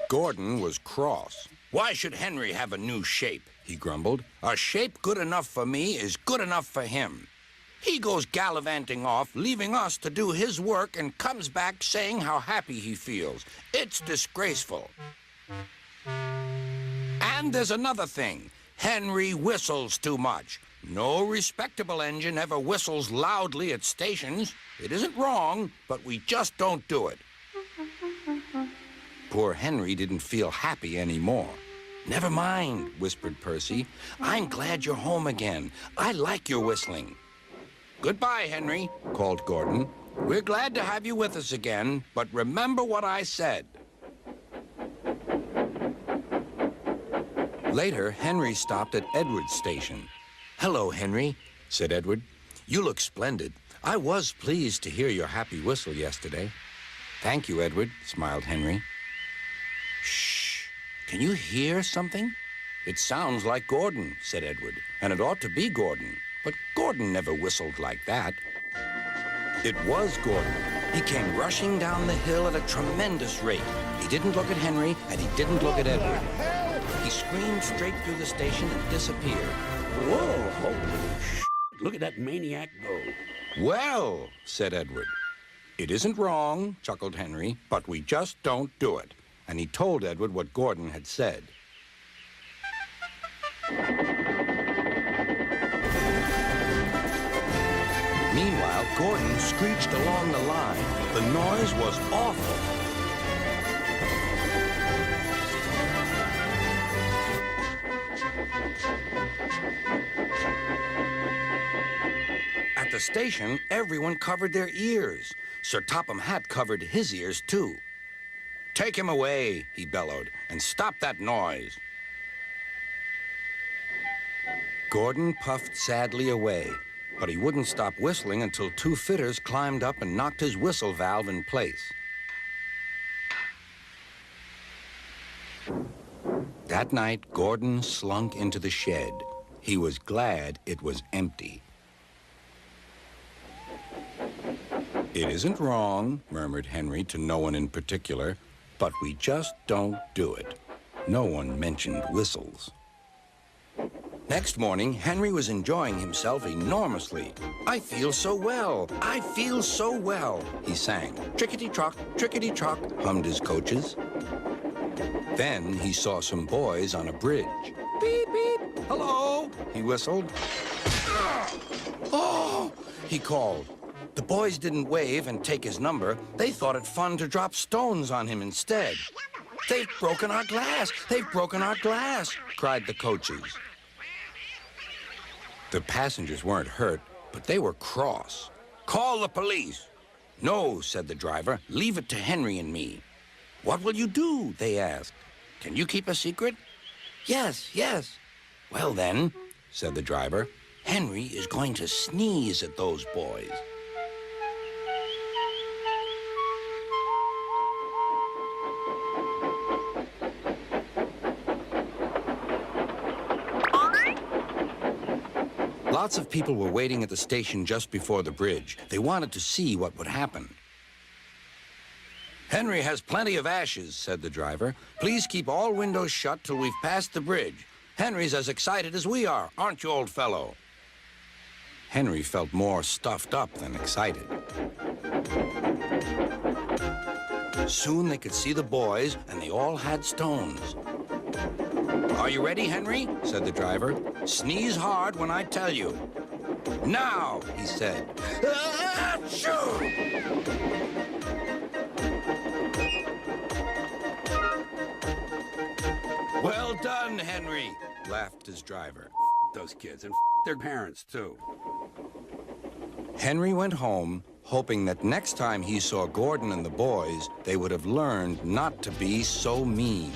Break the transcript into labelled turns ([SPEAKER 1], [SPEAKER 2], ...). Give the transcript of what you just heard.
[SPEAKER 1] Gordon was cross. Why should Henry have a new shape? He grumbled. A shape good enough for me is good enough for him. He goes gallivanting off, leaving us to do his work, and comes back saying how happy he feels. It's disgraceful. And there's another thing. Henry whistles too much. No respectable engine ever whistles loudly at stations. It isn't wrong, but we just don't do it. Poor Henry didn't feel happy anymore. Never mind, whispered Percy. I'm glad you're home again. I like your whistling. Goodbye, Henry, called Gordon. We're glad to have you with us again, but remember what I said. Later, Henry stopped at Edward's station. Hello, Henry, said Edward. You look splendid. I was pleased to hear your happy whistle yesterday. Thank you, Edward, smiled Henry. Shh. Can you hear something? It sounds like Gordon, said Edward, and it ought to be Gordon. But Gordon never whistled like that. It was Gordon. He came rushing down the hill at a tremendous rate. He didn't look at Henry, and he didn't look at Edward. He screamed straight through the station and disappeared.
[SPEAKER 2] Whoa, holy sh*! Look at that maniac go.
[SPEAKER 1] Well, said Edward. It isn't wrong, chuckled Henry, but we just don't do it. And he told Edward what Gordon had said. Meanwhile, Gordon screeched along the line. The noise was awful. At the station, everyone covered their ears. Sir Topham Hatt covered his ears, too. Take him away, he bellowed, and stop that noise. Gordon puffed sadly away, but he wouldn't stop whistling until two fitters climbed up and knocked his whistle valve in place. That night, Gordon slunk into the shed. He was glad it was empty. It isn't wrong, murmured Henry to no one in particular, but we just don't do it. No one mentioned whistles. Next morning, Henry was enjoying himself enormously. I feel so well, I feel so well, he sang. Trickety-trock, hummed his coaches. Then he saw some boys on a bridge. Beep, beep, hello, he whistled. Oh, he called. The boys didn't wave and take his number. They thought it fun to drop stones on him instead. They've broken our glass! They've broken our glass! Cried the coaches. The passengers weren't hurt, but they were cross. Call the police! No, said the driver. Leave it to Henry and me. What will you do? They asked. Can you keep a secret? Yes, yes. Well then, said the driver, Henry is going to sneeze at those boys. Lots of people were waiting at the station just before the bridge. They wanted to see what would happen. Henry has plenty of ashes, said the driver. Please keep all windows shut till we've passed the bridge. Henry's as excited as we are, aren't you, old fellow? Henry felt more stuffed up than excited. Soon they could see the boys, and they all had stones. Are you ready, Henry? Said the driver. Sneeze hard when I tell you. Now, he said. Achoo! Well done, Henry, laughed his driver.
[SPEAKER 2] Those kids, and their parents, too.
[SPEAKER 1] Henry went home, hoping that next time he saw Gordon and the boys, they would have learned not to be so mean.